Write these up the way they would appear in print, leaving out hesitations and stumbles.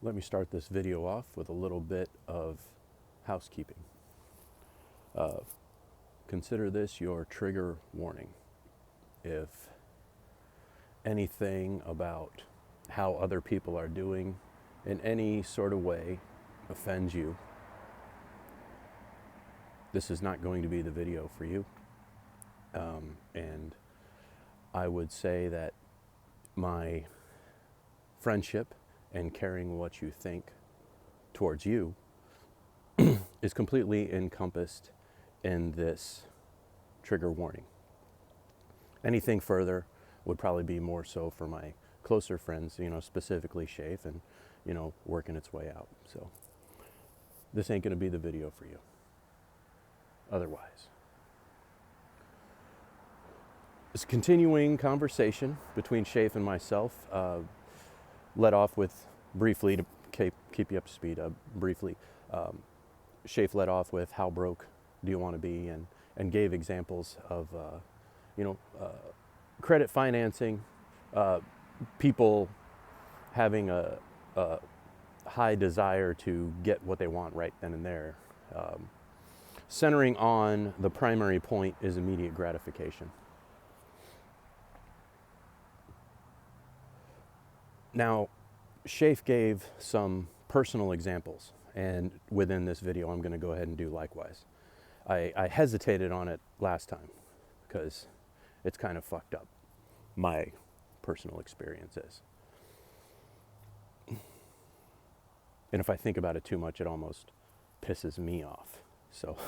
let me start this video off with a little bit of housekeeping. Consider this your trigger warning. If anything about how other people are doing in any sort of way offends you, this is not going to be the video for you. And I would say that my friendship and caring what you think towards you is completely encompassed in this trigger warning. Anything further would probably be more so for my closer friends, specifically Shafe, and, working its way out. So this ain't gonna be the video for you. Otherwise. This continuing conversation between Shafe and myself led off with, briefly, to keep you up to speed, briefly, Shafe led off with how broke do you want to be, and gave examples of, credit financing, people having a high desire to get what they want right then and there. Centering on the primary point is immediate gratification. Now, Shafe gave some personal examples, and within this video I'm going to go ahead and do likewise. I hesitated on it last time because it's kind of fucked up, my personal experience is. And if I think about it too much, it almost pisses me off. So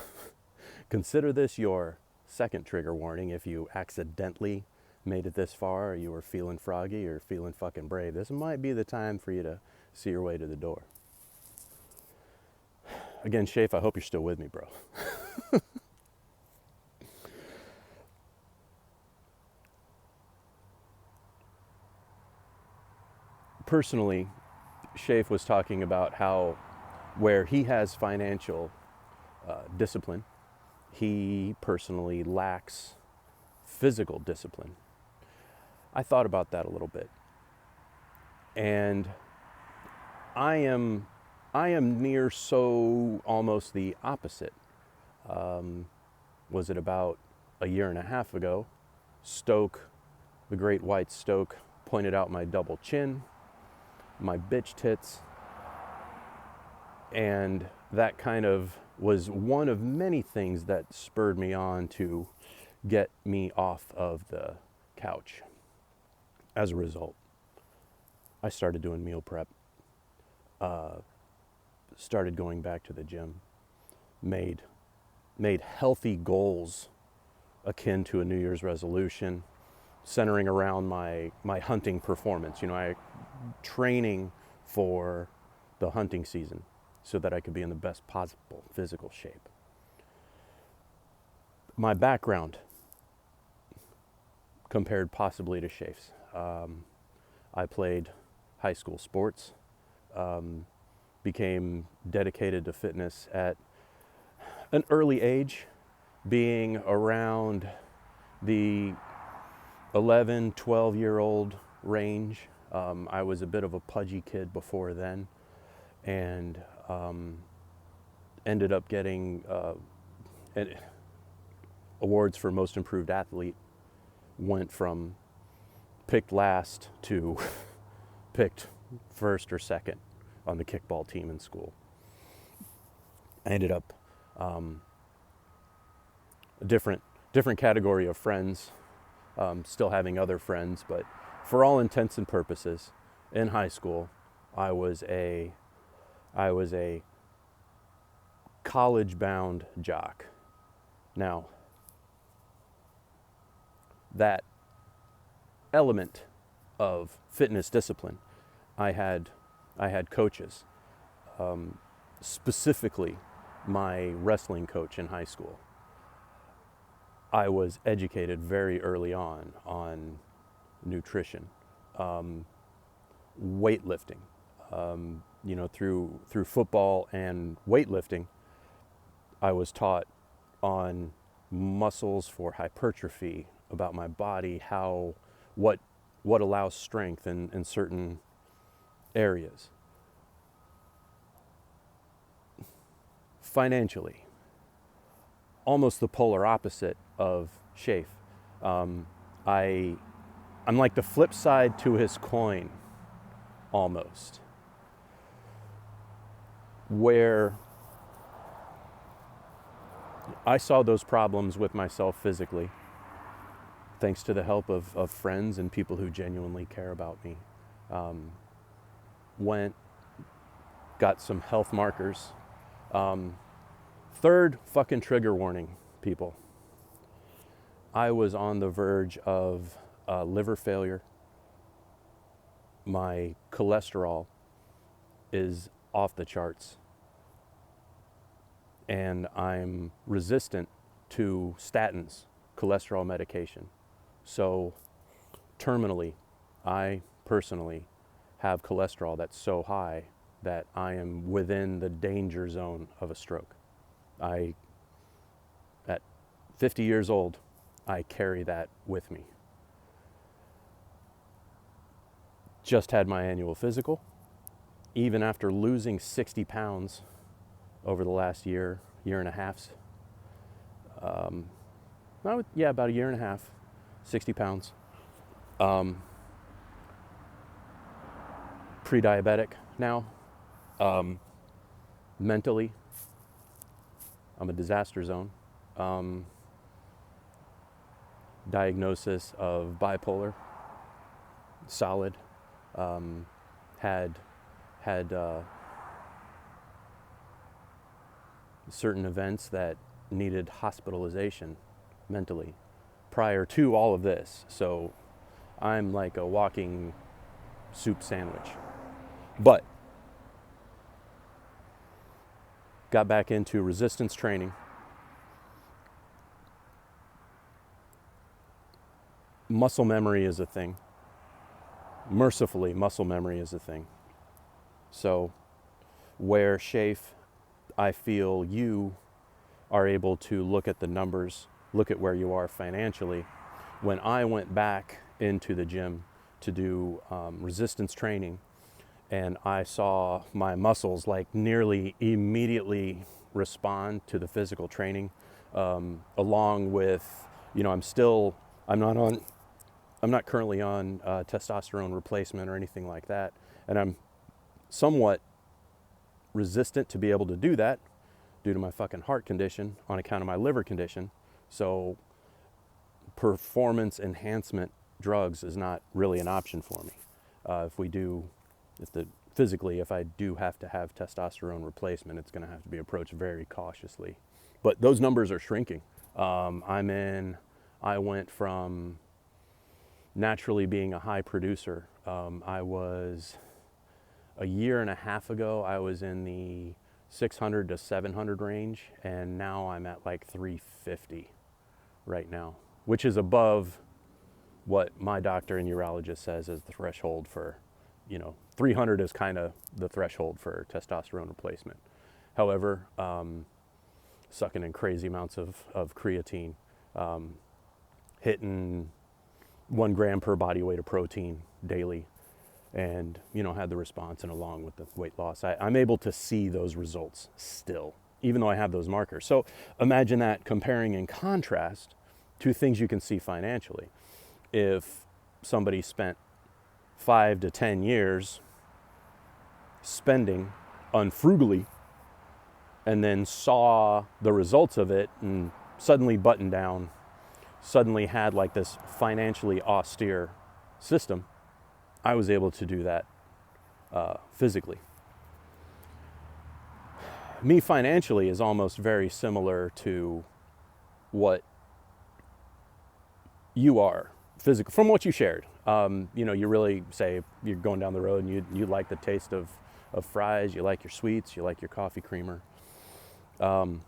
consider this your second trigger warning. If you accidentally made it this far, or you were feeling froggy or feeling fucking brave, this might be the time for you to see your way to the door. Again, Shafe, I hope you're still with me, bro. Personally, Shafe was talking about how where he has financial discipline, he personally lacks physical discipline. I thought about that a little bit. And I am near so almost the opposite. Was it about a year and a half ago, Stoke, the great white Stoke, pointed out my double chin, my bitch tits, and that kind of was one of many things that spurred me on to get me off of the couch. As a result, I started doing meal prep, started going back to the gym, made healthy goals akin to a New Year's resolution, centering around my hunting performance. I training for the hunting season so that I could be in the best possible physical shape. My background compared possibly to Shafe's. I played high school sports, became dedicated to fitness at an early age, being around the 11, 12-year-old range. I was a bit of a pudgy kid before then, and ended up getting awards for most improved athlete. Went from picked last to picked first or second on the kickball team in school. I ended up a different category of friends, still having other friends, but for all intents and purposes, in high school, I was a college-bound jock. Now, that element of fitness discipline, I had coaches, specifically my wrestling coach in high school. I was educated very early on nutrition, weightlifting, through football and weightlifting. I was taught on muscles for hypertrophy, about my body, what allows strength in certain areas. financially, almost the polar opposite of Shafe. I'm like the flip side to his coin, almost, where I saw those problems with myself physically, thanks to the help of friends and people who genuinely care about me. Got some health markers. Third fucking trigger warning, people. I was on the verge of liver failure. My cholesterol is off the charts. And I'm resistant to statins, cholesterol medication. So terminally, I personally have cholesterol that's so high that I am within the danger zone of a stroke. At 50 years old, I carry that with me. Just had my annual physical. Even after losing 60 pounds over the last year and a half, about a year and a half, 60 pounds. Pre-diabetic now. Mentally, I'm a disaster zone. Diagnosis of bipolar, solid. Had certain events that needed hospitalization mentally prior to all of this. So I'm like a walking soup sandwich. But got back into resistance training. Muscle memory is a thing. Mercifully, muscle memory is a thing. So where Shafe, I feel you are able to look at the numbers, look at where you are financially. When I went back into the gym to do resistance training, and I saw my muscles like nearly immediately respond to the physical training, along with, I'm not currently on testosterone replacement or anything like that, and I'm somewhat resistant to be able to do that due to my fucking heart condition on account of my liver condition. So performance enhancement drugs is not really an option for me. If I do have to have testosterone replacement, it's going to have to be approached very cautiously. But those numbers are shrinking. I went from naturally being a high producer. I was a year and a half ago, I was in the 600 to 700 range, and now I'm at like 350 right now, which is above what my doctor and urologist says is the threshold for, 300 is kind of the threshold for testosterone replacement. However, sucking in crazy amounts of creatine, hitting 1 gram per body weight of protein daily, and had the response, and along with the weight loss, I'm able to see those results still, even though I have those markers. So imagine that comparing in contrast to things you can see financially. If somebody spent 5 to 10 years spending unfrugally and then saw the results of it and suddenly buttoned down, suddenly had like this financially austere system, I was able to do that physically. Me financially is almost very similar to what you are physical, from what you shared. You really say you're going down the road and you like the taste of fries, you like your sweets, you like your coffee creamer. I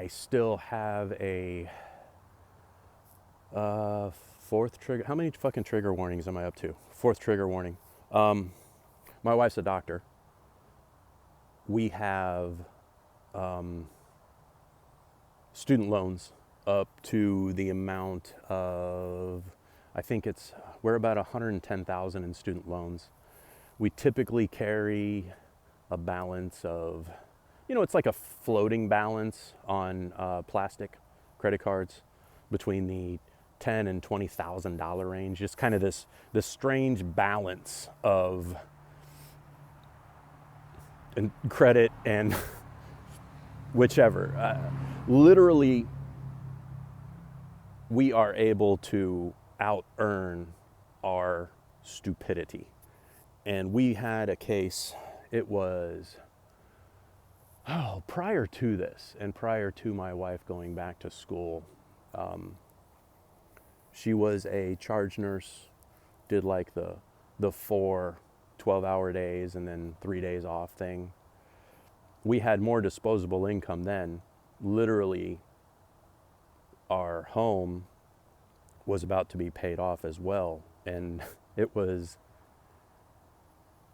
still have a fourth trigger. How many fucking trigger warnings am I up to? Fourth trigger warning. My wife's a doctor. We have student loans up to the amount of, we're about 110,000 in student loans. We typically carry a balance of, you know, it's like a floating balance on plastic credit cards between the $10,000 and $20,000 range. Just kind of this strange balance of credit and whichever. Literally, we are able to out earn our stupidity. And we had a case, it was, prior to this and prior to my wife going back to school. She was a charge nurse, did like the 4 12-hour days and then 3 days off thing. We had more disposable income then. Literally, our home was about to be paid off as well. And it was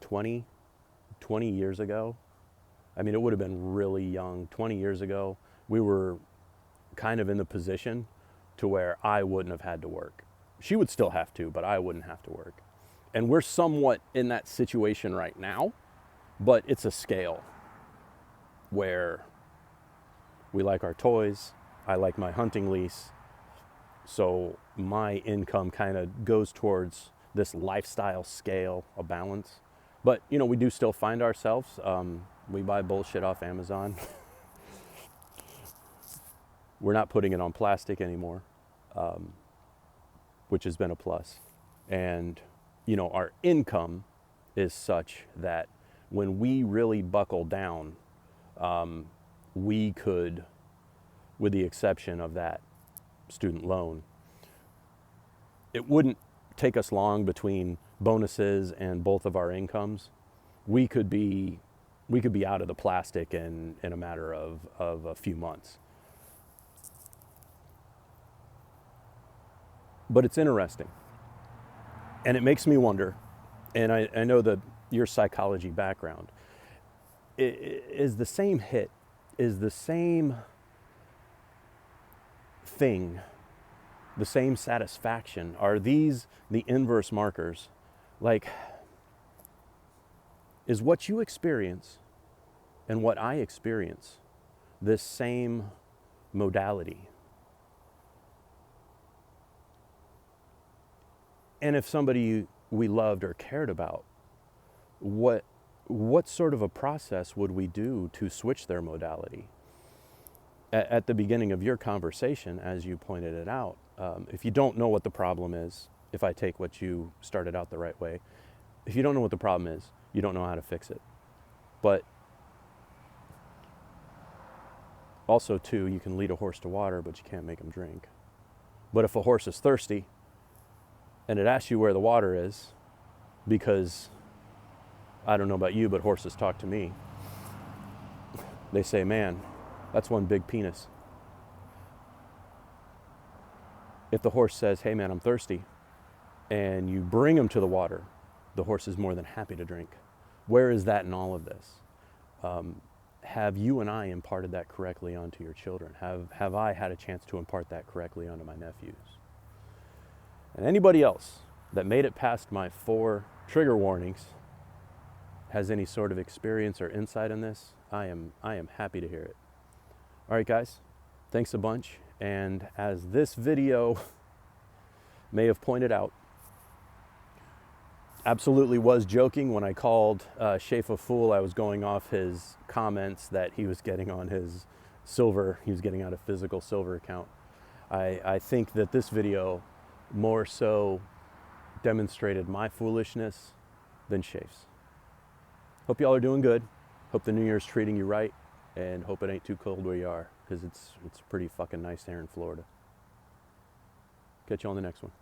20 years ago. I mean, it would have been really young. 20 years ago, we were kind of in the position to where I wouldn't have had to work. She would still have to, but I wouldn't have to work. And we're somewhat in that situation right now, but it's a scale where we like our toys. I like my hunting lease. So my income kind of goes towards this lifestyle scale, a balance. But, you know, we do still find ourselves, we buy bullshit off Amazon. We're not putting it on plastic anymore, which has been a plus. And, you know, our income is such that when we really buckle down, we could, with the exception of that student loan, it wouldn't take us long between bonuses and both of our incomes. We could be out of the plastic in a matter of a few months. But it's interesting. And it makes me wonder, and I know that your psychology background is the same hit, is the same thing, the same satisfaction. Are these the inverse markers? Like, is what you experience and what I experience this same modality? And if somebody we loved or cared about, what sort of a process would we do to switch their modality? At the beginning of your conversation, as you pointed it out, if you don't know what the problem is, if I take what you started out the right way, if you don't know what the problem is, you don't know how to fix it. But also, too, you can lead a horse to water, but you can't make him drink. But if a horse is thirsty, and it asks you where the water is, because I don't know about you, but horses talk to me. They say, man, that's one big penis. If the horse says, hey man, I'm thirsty, and you bring him to the water, the horse is more than happy to drink. Where is that in all of this? Have you and I imparted that correctly onto your children? Have I had a chance to impart that correctly onto my nephews? And anybody else that made it past my 4 trigger warnings has any sort of experience or insight in this, I am happy to hear it. All right, guys, thanks a bunch. And as this video may have pointed out, absolutely was joking when I called Shafe a fool. I was going off his comments that he was getting on his silver. He was getting out a physical silver account. I think that this video more so demonstrated my foolishness than Shafe's. Hope y'all are doing good. Hope the new year's treating you right, and hope it ain't too cold where you are, because it's pretty fucking nice there in Florida. Catch you on the next one.